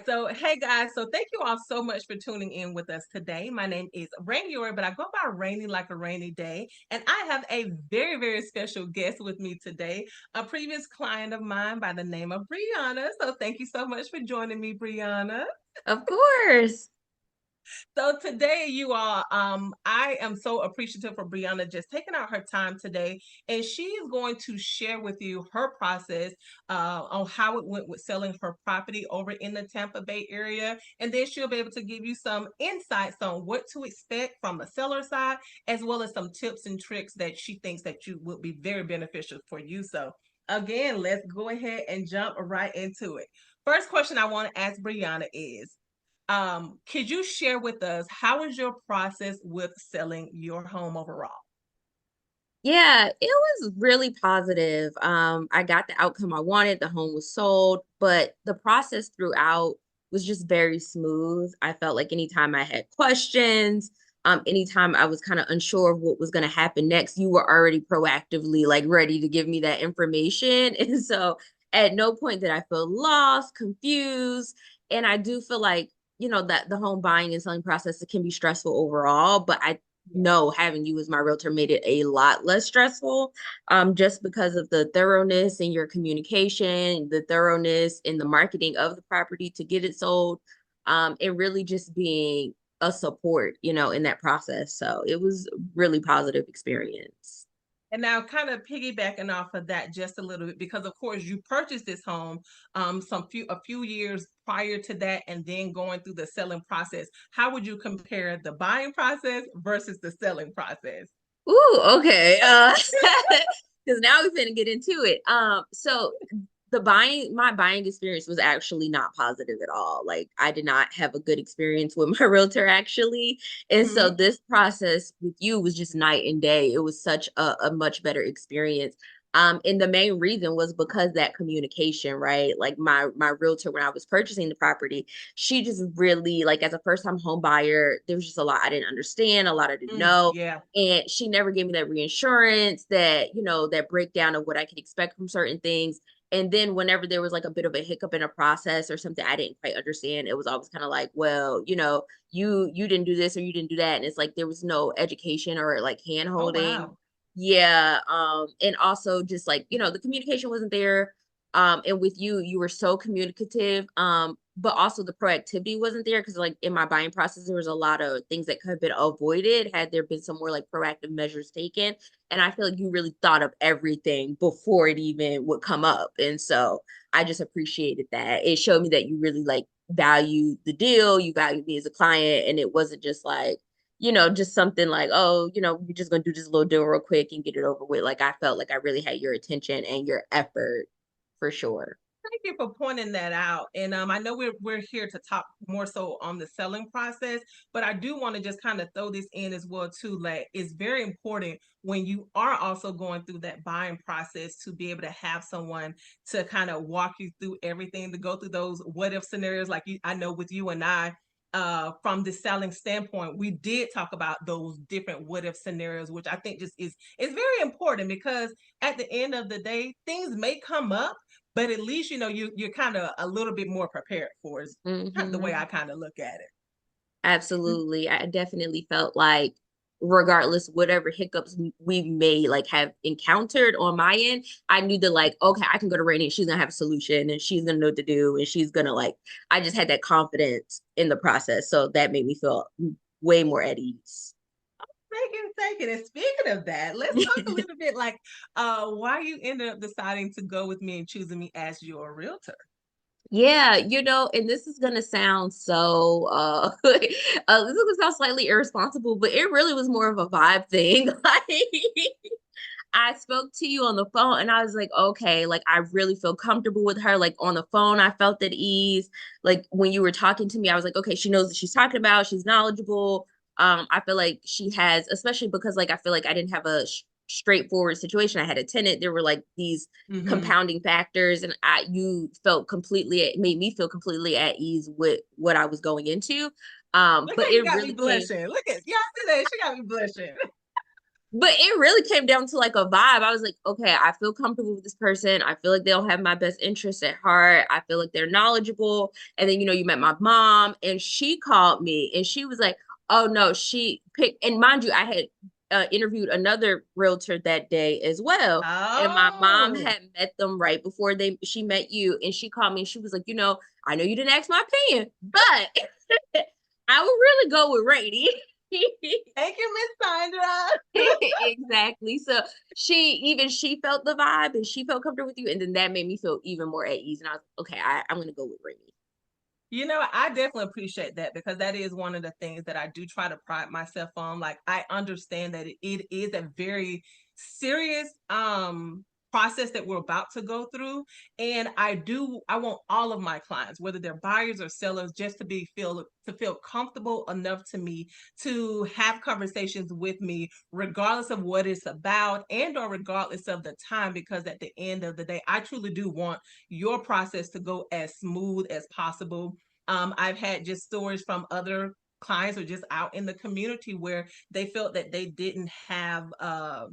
So, hey guys, so thank you all so much for tuning in with us today. My name is Rainy, but I go by Rainy like a rainy day. And I have a very, very special guest with me today, a previous client of mine by the name of Bryana. So, thank you so much for joining me, Bryana. Of course. So today, you all, I am so appreciative for Brianna just taking out her time today, and she is going to share with you her process on how it went with selling her property over in the Tampa Bay area, and then she'll be able to give you some insights on what to expect from the seller side, as well as some tips and tricks that she thinks that you will be very beneficial for you. So again, let's go ahead and jump right into it. First question I want to ask Brianna is could you share with us how is your process with selling your home overall? Yeah, it was really positive. I got the outcome I wanted. The home was sold, but the process throughout was just very smooth. I felt like anytime I had questions, anytime I was kind of unsure of what was going to happen next, you were already proactively like ready to give me that information. And so at no point did I feel lost, confused. And I do feel like, that the home buying and selling process, it can be stressful overall, but I Yeah. no, having you as my realtor made it a lot less stressful, just because of the thoroughness in your communication, the thoroughness in the marketing of the property to get it sold, and really just being a support, in that process. So it was really positive experience. And now kind of piggybacking off of that just a little bit, because of course you purchased this home a few years prior to that and then going through the selling process. How would you compare the buying process versus the selling process? Ooh, okay. Because now we're gonna get into it. So my buying experience was actually not positive at all. Like I did not have a good experience with my realtor actually. And so Mhm. this process with you was just night and day. It was such a much better experience. And the main reason was because that communication, right? Like my realtor when I was purchasing the property, she just really like as a first time home buyer, there was just a lot I didn't understand, a lot I didn't know. Yeah. And she never gave me that reassurance, that breakdown of what I could expect from certain things. And then whenever there was like a bit of a hiccup in a process or something I didn't quite understand, it was always kind of like, well, you didn't do this or you didn't do that. And it's like there was no education or like hand Oh holding. wow. Yeah. And also just like, the communication wasn't there. And with you, you were so communicative. But also the proactivity wasn't there because like in my buying process, there was a lot of things that could have been avoided had there been some more like proactive measures taken. And I feel like you really thought of everything before it even would come up. And so I just appreciated that. It showed me that you really like value the deal, you value me as a client, and it wasn't just like, just something like, oh, you're just gonna do this little deal real quick and get it over with. Like I felt like I really had your attention and your effort for sure. Thank you for pointing that out. And I know we're here to talk more so on the selling process, but I do want to just kind of throw this in as well too. Like it's very important when you are also going through that buying process to be able to have someone to kind of walk you through everything, to go through those what if scenarios. Like I know with you and I, from the selling standpoint, we did talk about those different what if scenarios, which I think just is very important because at the end of the day, things may come up, but at least you're kind of a little bit more prepared for is kind of the way Hmm. I kind of look at it. Absolutely. I definitely felt like regardless whatever hiccups we may like have encountered on my end, I knew that like, okay, I can go to Rainy and she's gonna have a solution and she's gonna know what to do and she's gonna like I just had that confidence in the process. So that made me feel way more at ease. Thank you. And speaking of that, let's talk a little bit like why you ended up deciding to go with me and choosing me as your realtor. Yeah, and this is gonna sound so this is gonna sound slightly irresponsible, but it really was more of a vibe thing. Like I spoke to you on the phone and I was like, okay, like I really feel comfortable with her. Like on the phone, I felt at ease. Like when you were talking to me, I was like, okay, she knows what she's talking about. She's knowledgeable. I feel like she has, especially because like I feel like I didn't have a straightforward situation. I had a tenant. There were like these Mm-hmm. compounding factors, and you felt completely, it made me feel completely at ease with what I was going into. Look But how you it got me really came. blushing. Look at y'all see that? She got me blushing. But it really came down to like a vibe. I was like, okay, I feel comfortable with this person. I feel like they'll have my best interest at heart. I feel like they're knowledgeable. And then, you met my mom and she called me and she was like, oh no, she picked, and mind you, I had interviewed another realtor that day as well. And my mom Oh, had met them right before she met you. And she called me and she was like, I know you didn't ask my opinion, but I would really go with Rainy. thank you, Miss Sandra. Exactly. So she felt the vibe and she felt comfortable with you. And then that made me feel even more at ease. And I was okay, I'm gonna go with Rainy. I definitely appreciate that because that is one of the things that I do try to pride myself on. Like I understand that it is a very serious process that we're about to go through. And I want all of my clients, whether they're buyers or sellers, just to feel comfortable enough to me to have conversations with me, regardless of what it's about and or regardless of the time, because at the end of the day, I truly do want your process to go as smooth as possible. I've had just stories from other clients or just out in the community where they felt that they didn't have a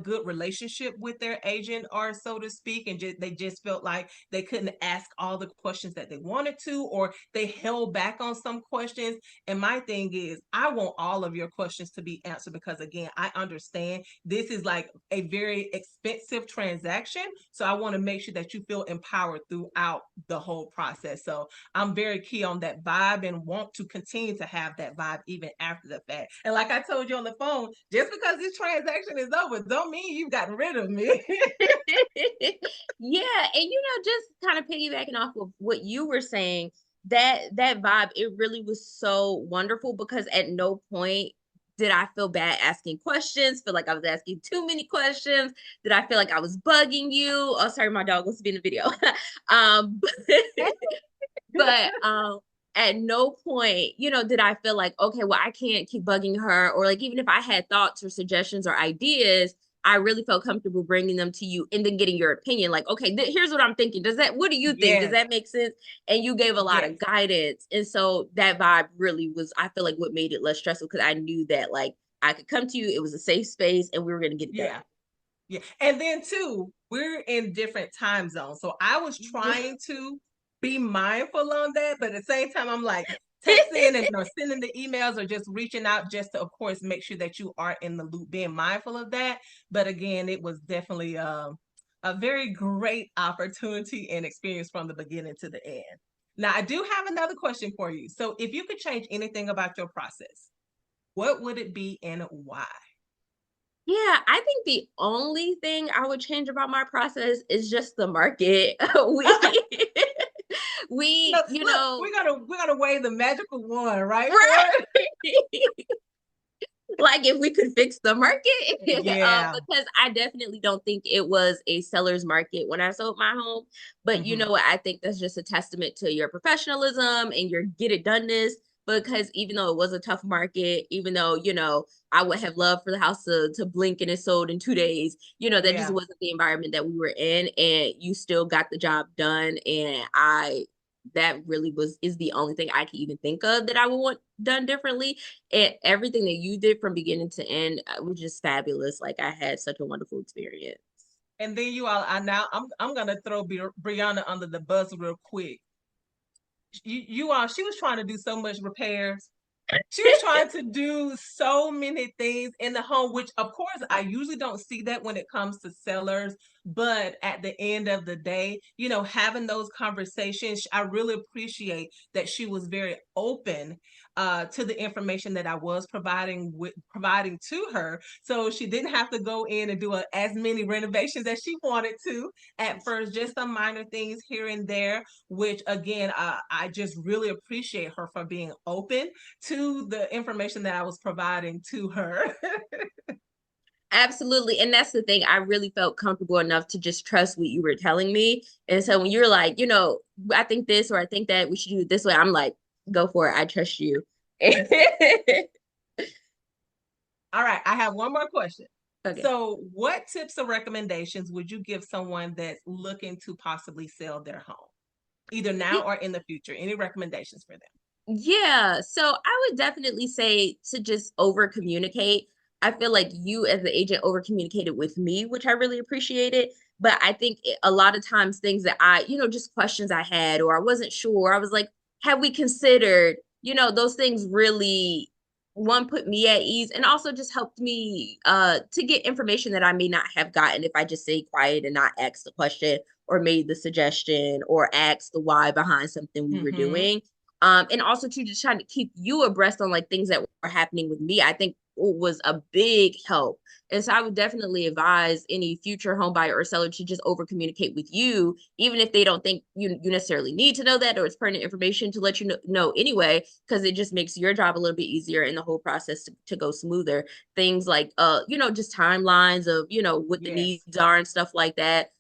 good relationship with their agent, or so to speak, and they just felt like they couldn't ask all the questions that they wanted to, or they held back on some questions. And my thing is, I want all of your questions to be answered because, again, I understand this is like a very expensive transaction. So I want to make sure that you feel empowered throughout the whole process. So I'm very key on that vibe and want to continue to have that vibe even after the fact. And like I told you on the phone, just because this transaction is over, don't mean you've gotten rid of me. Yeah, and just kind of piggybacking off of what you were saying, that vibe, it really was so wonderful because at no point did I feel bad asking questions, feel like I was asking too many questions, did I feel like I was bugging you? Oh, sorry, my dog wants to be in the video. um but at no point, did I feel like, okay, well, I can't keep bugging her, or like even if I had thoughts or suggestions or ideas, I really felt comfortable bringing them to you and then getting your opinion. Like, okay, here's what I'm thinking. What do you think? Does Yes, that make sense? And you gave a lot of yes, guidance. And so that vibe really was, I feel like, what made it less stressful because I knew that like I could come to you, it was a safe space, and we were going to get it done. yeah. Yeah. And then too, we're in different time zones. So I was trying to be mindful on that, but at the same time, I'm like texting and or sending the emails or just reaching out just to, of course, make sure that you are in the loop, being mindful of that. But again, it was definitely a very great opportunity and experience from the beginning to the end. Now, I do have another question for you. So if you could change anything about your process, what would it be and why? Yeah, I think the only thing I would change about my process is just the market. we we, Look, we're gonna wave the magical one, right, for right. it. Like if we could fix the market, Yeah. because I definitely don't think it was a seller's market when I sold my home. But you Hmm. know what? I think that's just a testament to your professionalism and your get it doneness. Because even though it was a tough market, even though, I would have loved for the house to blink and it sold in 2 days, that just Yeah. wasn't the environment that we were in. And you still got the job done. And that really is the only thing I can even think of that I would want done differently. And everything that you did from beginning to end was just fabulous. Like I had such a wonderful experience. And then you all, I'm gonna throw Brianna under the bus real quick. You all, she was trying to do so much repairs. She was trying to do so many things in the home, which of course I usually don't see that when it comes to sellers. But at the end of the day, having those conversations, I really appreciate that she was very open to the information that I was providing to her. So she didn't have to go in and do as many renovations as she wanted to at first, just some minor things here and there, which again, I just really appreciate her for being open to the information that I was providing to her. Absolutely. And that's the thing. I really felt comfortable enough to just trust what you were telling me. And so when you're like, I think this or I think that we should do it this way, I'm like, go for it. I trust you. All right, I have one more question. Okay. So, what tips or recommendations would you give someone that's looking to possibly sell their home, either now or in the future? Any recommendations for them? Yeah, so I would definitely say to just over communicate. I feel like you as the agent over communicated with me, which I really appreciated. But I think a lot of times things that just questions I had or I wasn't sure, I was like, have we considered, those things really one put me at ease and also just helped me to get information that I may not have gotten if I just stay quiet and not ask the question or made the suggestion or asked the why behind something we were Mm-hmm. doing. And also to just trying to keep you abreast on like things that were happening with me. I think was a big help. And so I would definitely advise any future home buyer or seller to just over communicate with you, even if they don't think you necessarily need to know that or it's pertinent information to let you know anyway, because it just makes your job a little bit easier and the whole process to go smoother. Things like just timelines of, what the Yes. needs are and stuff like that.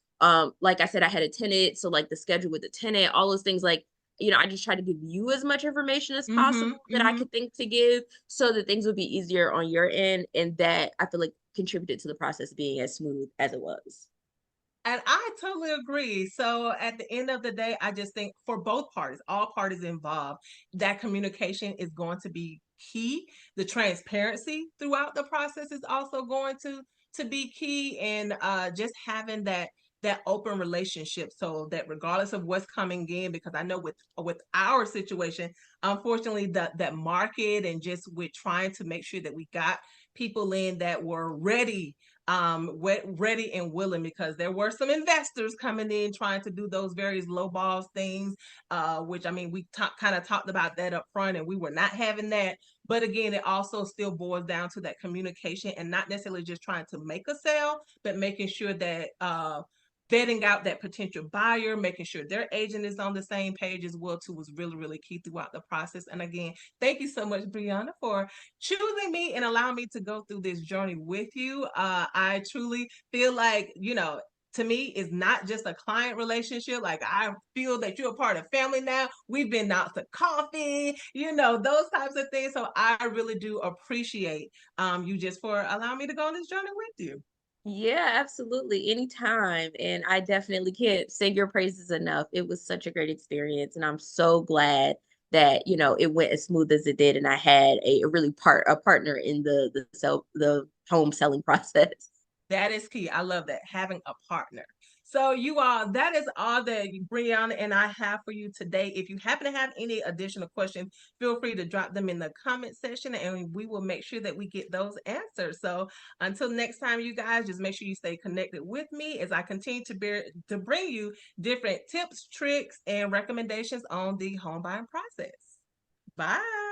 Like I said, I had a tenant, so like the schedule with the tenant, all those things like I just try to give you as much information as Mm-hmm. possible that I Mm-hmm. could think to give so that things would be easier on your end. And that I feel like contributed to the process being as smooth as it was. And I totally agree. So at the end of the day, I just think for both parties, all parties involved, that communication is going to be key. The transparency throughout the process is also going to be key, and just having that open relationship so that regardless of what's coming in, because I know with our situation, unfortunately, that market and just with trying to make sure that we got people in that were ready and willing, because there were some investors coming in trying to do those various low balls things, which I mean we kind of talked about that up front, and we were not having that. But again, it also still boils down to that communication and not necessarily just trying to make a sale, but making sure that vetting out that potential buyer, making sure their agent is on the same page as well too, was really, really key throughout the process. And again, thank you so much, Brianna, for choosing me and allowing me to go through this journey with you. I truly feel like, to me, it's not just a client relationship. Like, I feel that you're a part of family now. We've been out to coffee, those types of things. So I really do appreciate you just for allowing me to go on this journey with you. Yeah, absolutely. Anytime. And I definitely can't sing your praises enough. It was such a great experience. And I'm so glad that, it went as smooth as it did. And I had a really a partner in the home selling process. That is key. I love that, having a partner. So you all, that is all that Brianna and I have for you today. If you happen to have any additional questions, feel free to drop them in the comment section and we will make sure that we get those answered. So until next time, you guys, just make sure you stay connected with me as I continue to bring you different tips, tricks, and recommendations on the home buying process. Bye.